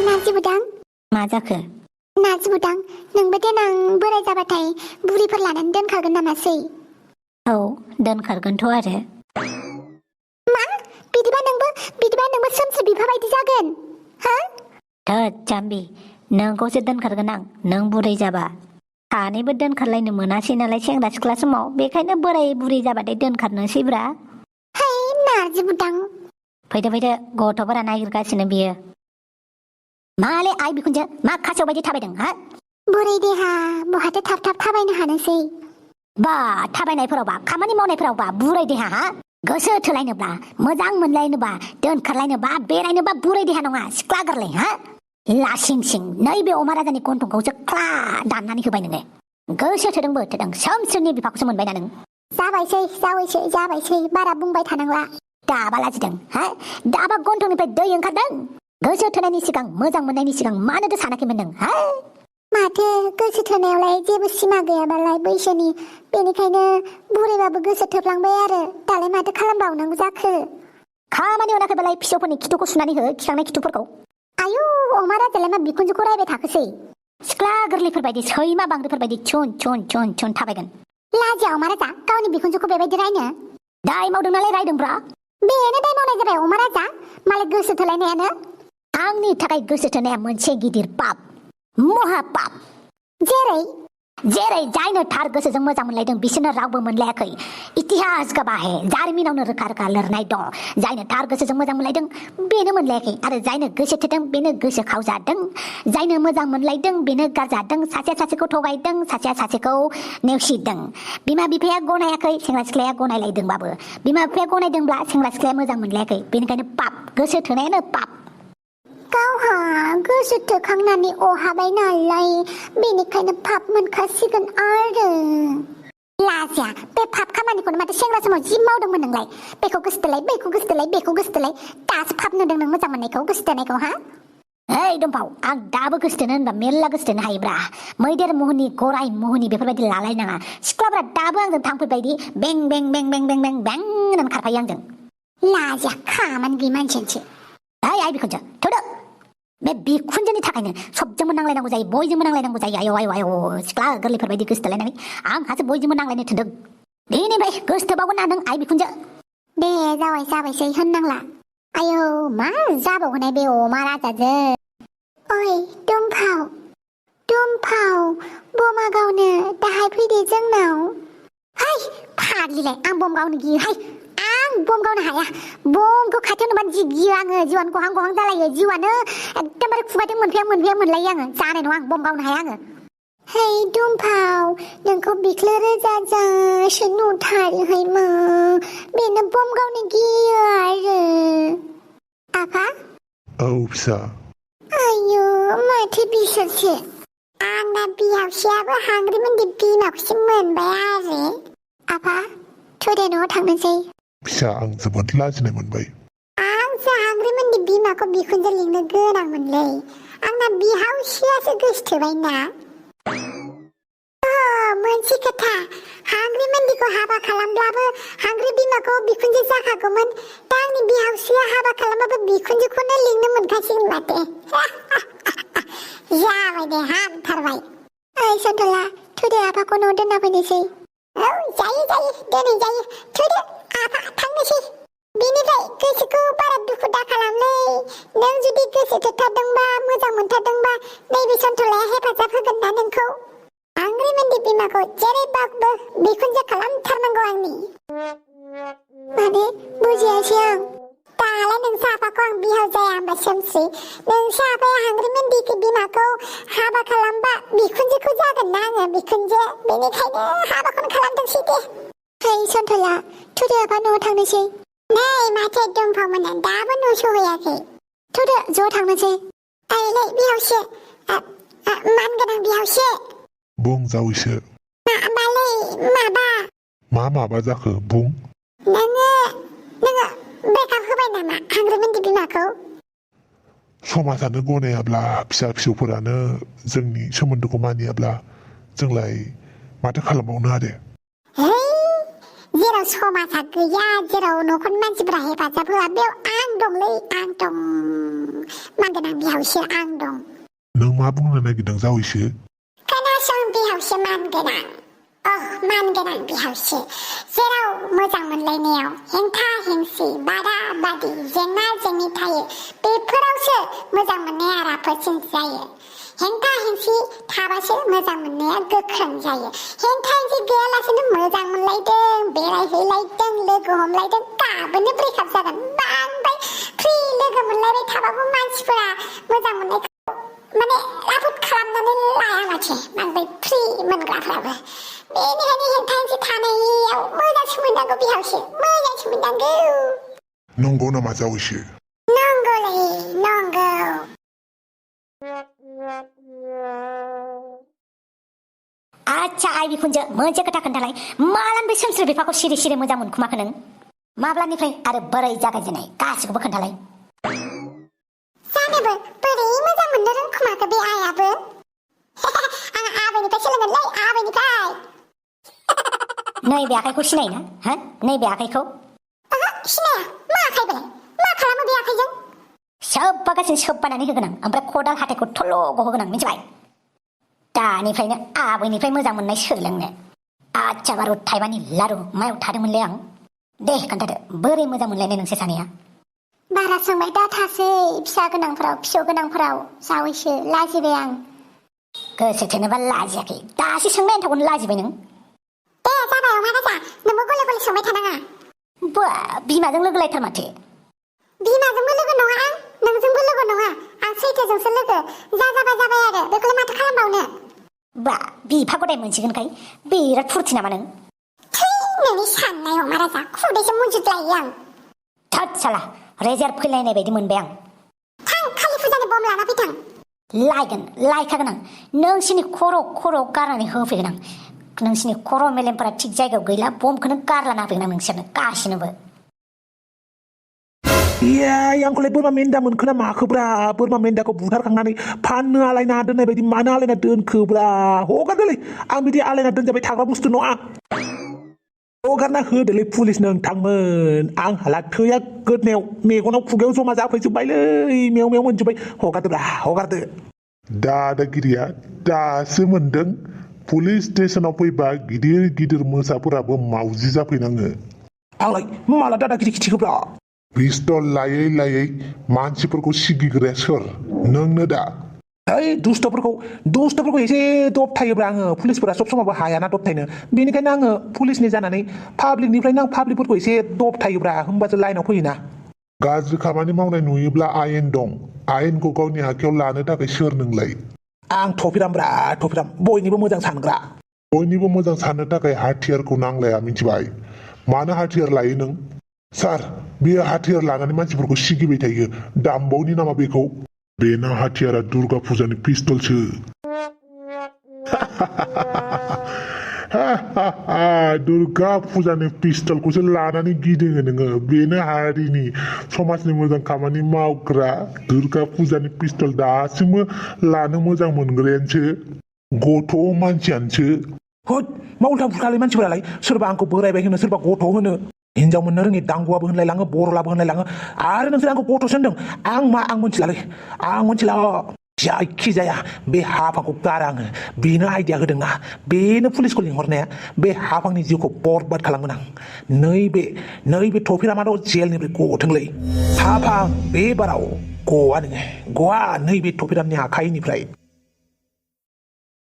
नाजिबुदां मा जाखो? नाजिबुदां नोंबो देनां बोराय जाबाथाय बुरिफोर लानानै दोनखागोन नामासै? औ दोनखारगोनथ' आरो। मा? बिदिबा नोंबो सोमसोर बिफा बायदि जागोन हा? थोद जाम्बि, नोंखौसो दोनखारगोन आं, नों बुरै जाबा। सानैबो दोनखारलायनो मोनासै नालाय सेंग्रा सिख्ला समाव, बेखायनो बोराय बुरै जाबाथाय दोनखारनोसैब्रा। है नाजिबुदां। फैदो गथ'फोरा नागिरगासिनो बियो। माले आइ बिखुनजो, मा खासेव बायदि थाबायदों हा? बुरै देहा बहाथो थाब थाबायनो हानोसै। बा थाबायनायफोरावबा खामानि मावनायफोरावबा बुरै देहा हा? गोसो थोलायनोब्ला मोजां मोनलायनोबा दोनखारलायनोबा बेरायनोबा बुरै देहा नङा सिख्ला गोरलै हा? लासिं सिं नैबे अमा राजानि गन्थंखौसो क्ला दाननानै होबाय नोङो। गोसो थोदोंबो थोदों, सोमसोरनि बिफाखौसो मोनबायना नों। जाबायसै जाबायसै बारा बुंबाय थानांला। दाबा लाजिदों हा? दाबा गन्थंनिफ्राय दै ओंखारदों? गोसो थोनायनि सिगां मोजां मोननायनि सिगां मानोथो सानाखैमोन नों हा? माथो गोसो थोनायावलाय जेबो सिमा गैयाबालाय बैसोनि, बेनिखायनो बुरैबाबो गोसो थोफ्लांबाय आरो दालाय माथो खालामबावनांगौ जाखो। खामानि मोनाखैबालाय फिसौफोरनि खिथुखौ सुनानै हो, खिखांनाय खिथुफोरखौ। आयु अमा राजालाय मा बिखुनजोखौ रायबाय थाखोसै? सिख्ला गोरलैफोरबायदि सैमा बांद्रायफोरबायदि छुन थाबायगोन। लाजिया अमा राजा गावनि बिखुनजोखौ बेबायदि रायनो? दाय मावदों नालाय रायदोंब्रा। बेनो दाय मावनाय जाबाय अमा राजा, मालाय गोसो थोलायनायानो। आंनि थाखाय गोसो थोनाया मोनसे गिदिर पाप, महा पाप। जेरै जायनो थार गोसोजों मोजां मोनलायदों बिसोरनो रावबो मोनलायाखै। इतिहास गवाहे, जारिमिनावनो रोखा रोखा लिरनाय दं। जायनो थार गोसोजों मोजां मोनलायदों बेनो मोनलायाखै, आरो जायनो गोसो थोदों बेनो गोसो खावजादों। जायनो मोजां मोनलायदों बेनो गारजादों। सासेया सासेखौ थगायदों, सासेया सासेखौ नेवसिदों। बिमा बिफाया गनायाखै, सेंग्रा सिख्लाया गनायलायदोंबाबो। बिमा बिफाया गनायदोंब्ला सेंग्रा सिख्लाया मोजां मोनलायाखै, बेनिखायनो पाप, गोसो थोनायानो पाप। गावहा गोसो थोखांनानै अहाबाय नालाय बेनिखायनो पाप मोनखासिगोन आरो। लाजिया, बे पाप खामानिखौनो माथो सेंग्रा समाव जि मावदोंमोन नोंलाय। बेखौ गोसोथोलाय, बैखौ गोसोथोलाय, बेखौ गोसोथोलाय, दासो पाप नुदों नों मोजां मोननायखौ, गोसोथोनायखौ हा? ओइ दंफाव, आं दाबो गोसोथोनो होनबा मेरला गोसोथोनो हायोब्रा। मैदेर मुहुनि गराय मुहुनि बेफोरबायदि लालायनाङा। सिख्लाफ्रा दाबो आंजों थांफैबायदि बें बें बें बें बें बें बें होननानै खारफायो आंजों। लाजिया खामानि गैयि मानसियानोसो। ओइ आइ बिखुनजो थौदो। बे बिखुनजोनि थाखायनो सबजोंबो नांलायनांगौ जायो, बयजोंबो नांलायनांगौ जायो। आयौ सिख्ला गोरलैफोरबायदि गोसोथोलायनानै आंहासो बयजोंबो नांलायनो थोनदों। बेनिफ्राय गोसोथोबावगोन ना नों आइ बिखुनजो? दे जाबायसै होननांला। आयौ मा जाबावगोनाय बे अमा राजाजों। ओइ दुमफाव बमा गावनो दाहाय फैदे जोंनाव। है फाग्लिलाय, आं बम गावनो गियोहाय। आं बम गावनो हाया। बमखौ खाथियाव नुबानो जि गियो आङो, जिउआनो गहां जालायो। जिउआनो एकदमबारे खुगाथिं मोनफैया मोनलायो आङो। जानाय नङा, आं बम गावनो हाया आङो। है दुमफाव, नोंखौ बिख्लो रोजाजासो नुथारोहाय मा, बेनो बम गावनो गियो आरो। आफा? औ फिसा। आयु माथो बिसोरसो। आंना बिहावसेयाबो हांग्रिमोननि बिमाखौसो मोनबाय आरो। आफा थुदे न'आव थांनोसै। फिसा आं जोबोद लाजिनाय मोनबाय। आंसो हांग्रिमोननि बिमाखौ बिखुनजो लिंनो गोनांमोनलै। आंना बिहावसेयासो गोसोथोबायना। मोनसे खोथा, हांग्रिमोननिखौ हाबा खालामब्लाबो हांग्रि बिमाखौ बिखुनजो जाखागौमोन। दा आंनि बिहावसेया हाबा खालामबाबो बिखुनजोखौनो लिंनो मोनखासिगोन माथो। जाबाय दे, हामथारबाय। ओइ सन्थला, थुदो आफाखौ न'आव दोनना फैनोसै। औ जायो दोनै जायो। थुदो आफा थांनोसै। बेनिफ्राय गोसोखौ बारा दुखु दा खालामलै। नों जुदि गोसो थोथारदोंबा, मोजां मोनथारदोंबा नैबे सन्थलाया हेफाजाब होगोन ना नोंखौ। हांग्रिमोननि बिमाखौ जेरैबाबो बिखुनजो खालामथारनांगौ आंनि। माने बुजियासै आं। दालाय नोंसा आफाखौ आं बिहाव जाया होनबा सोमस्रि? नोंसा आफाया हांग्रिमोननि बिमाखौ हाबा खालामबा बिखुनजोखौ जागोन ना आङो बिखुनजो, बेनिखायनो हाबाखौनो खालामथोंसै दे। है सन्थला, थुदो आफा न'आव थांनोसै। नै माथो दुमफाव मोना दाबो न' सहैयाखै। थुदो ज' थांनोसै। ओइलै बिहावसे, मानगोनां बिहावसे। बुं जावैसो। माबालै माबा। माबा जाखो बुं। नोङो ब्रेकआप होबाय नामा हांग्रिमोननि बिमाखौ? समाजानो गनायाब्ला, फिसा फिसौफोरानो जोंनि सोमोन्दोखौ मानियाब्ला जोंलाय माथो खालामबावनो आरो। जेराव समाजा गैया, जेराव न'खरनि मानसिफोरा हेफाजाब होआ, बेयाव आं दंलै आं दं मानगोनां बिहावसो आं दं नों मा बुंनो नागिरदों जावैसो खोनासं बिहावसो मानगोनां मानगोनां बिहावसो जेराव मोजां मोनलायनायाव हेंथा हेंसि बादा बादि जेंना जेंनि थायो बेफोरावसो मोजां मोननाया राफोदसिन जायो हेंथा हेंसि थाबासो मोजां मोननाया गोख्रों जायो हेंथा हेंसि गैयालासेनो मोजां मोनलायदों बेरायहैलायदों लोगो हमलायदों गाबोनो ब्रेकआप जागोन बांद्राय फ्रि लोगो मोनलायबाय थाबाबो मानसिफोरा मोजां मोननायखौ माने राफोद खालामनानै लाया माथो बांद्राय फ्रि मोनग्राफ्राबो बेनिखायनो हेंथा हेंसि थानायाव मोजां सोमोननांगौ बिहावसो मोजां सोमोननांगौ नंगौ नामा जावैसो नंगौलै नंगौ आच्छा आइ बिखुनजो मोनसे खोथा खोन्थालाय मालानिफ्राय सोमस्रि बिफाखौ सिरि सिरि मोजां मोनखुमाखो नों माब्लानिफ्राय आरो बोरै जागायजेननाय गासिखौबो खोन्थालाय जानोबो बोरै मोजां मोननो रोंखुमाखो बे आइयाबो आं आबैनिफ्राय सोलोंगोनलै आबैनिफ्राय नैबे आखाइखौ सिनायोना हा नैबे आखाइखौ सिनाया मा आखाइ बेलाय मा खालामो बे आखाइजों सोबबागासिनो सोबबानानै होगोन आं ओमफ्राय खदाल हाथाइखौ थल' गहोगोन आं मिथिबाय दानिफ्रायनो आबैनिफ्राय मोजां मोननाय सोलोंनो आच्छा बारु थाइबानि लारु मायाव थादोंमोनलै आं दे खोन्थादो बोरै मोजां मोनलायनाय नोंसोर सानैया बारा सोंबाय दा थासै फिसा गोनांफोराव फिसौ गोनांफोराव जावैसो लाजिबाय आं गोसो थोनोबा लाजियाखै दासो सोंनाय आन्थाखौनो लाजिबाय नों दे जाबाय अमा राजा नोंबो गले गले सोंबाय थानाङा बा बिमाजों लोगो लायथार माथो बिमाजोंबो लोगो नङा आं नोंजोंबो लोगो नङा आं सैथोजोंसो लोगो जा जाबाय आरो बेखौलाय माथो खालामबावनो बा बिफा गदाय मोनसिगोनखाय बिराद फुरथि नामा नों थै नोंनि साननाय अमा राजा खुदैसो मुजुदलायो आं थोद साला रेजार्भ फैलायनाय बायदि मोनबाय आं थां कालि फुजानि बम लाना फैथां लायखागोन आं नोंसिनि खर' गारनानै होफैगोन आं नोंसिनि खर' मेलेमफोरा थिग जायगायाव गैला बमखौनो गारलाना होफैगोन आं नोंसोरनो गासिनोबो आंखौलाय बोरमा मेन्दा मोनखो ना माखोब्रा बोरमा मेन्दाखौ बुथारखांनानै फाननो आलायना दोननाय बायदि मानो आलायना दोनखोब्रा हगारदोलै आं बिदि आलायना दोनजाबाय थाग्रा बुस्थु नङा हगारना होदोलै पुलिस नोंथांमोन आं हाला थैया गोदनायाव मेगनाव खुगायाव जमा जाफैजोब्बायलै मेव मेव मोनजोब्बाय हगारदोब्रा हगारदो दादागिरिया दासो मोनदों पुलिस स्टेशनाव फैबा गिदिर गिदिर मोसाफोराबो मावजि जाफैनाङो आंलाय माला दादागिरि खिथिखोब्रा पिस्तल लायै लायै मानसिफोरखौ सिगिग्राया सोर नोंनो दा ओइ दुस्थफोरखौ एसे दबथायोब्रा आङो पुलिसफोरा सब समावबो हायाना दबथायनो बेनिखायनो आङो पुलिसनि जानानै पाब्लिकनिफ्रायनो आं पाब्लिकफोरखौ एसे दबथायोब्रा होमबासो लाइनाव फैयोना गाज्रि खामानि मावनाय नुयोब्ला आयेन दं आयेनखौ गावनि आखायाव लानो थाखाय सोर नोंलाय आं थफिराम बयनिबो मोजां सानग्रा बयनिबो मोजां साननो थाखाय हाथियारखौ नांलाया मिथिबाय मानो हाथियार लायो नों सार बेयो हाथियार लानानै मानसिफोरखौ सिगिबाय थायो दामबावनि नामा बेखौ बेना हाथियारा दुर्गा फुजानि पिस्तलसो दुर्गा फुजानि पिस्तलखौसो लानानै गिदिङो नोङो बेनो हारिनि समाजनि मोजां खामानि मावग्रा दुर्गा फुजानि पिस्तल दासिमबो लानो मोजां मोनग्रायानोसो गथ' मानसियानोसो होद मा उल्था फुल्थालै मानसिफोरालाय सोरबा आंखौ बोरायबाय होनो सोरबा गथ' होनो हिनजाव मोननो रोङि दांगुआबो होनलायलाङो बरलाबो होनलायलाङो आरो नोंसोर आंखौ गथ'सो होनदों आं मोनथिलालै आं मोनथिला जायखिजाया बे हाफांखौ गारा आङो बेनो आइडिया होदोंना बेनो पुलिसखौ लिंहरनाया बे हाफांनि जिउखौ बरबाद खालामगोन आं नैबे थफिरामादाव जेलनिफ्राय गथोंलै हाफां बे बाराव गवा नोङो गवा नैबे थफिरामनि आखाइनिफ्राय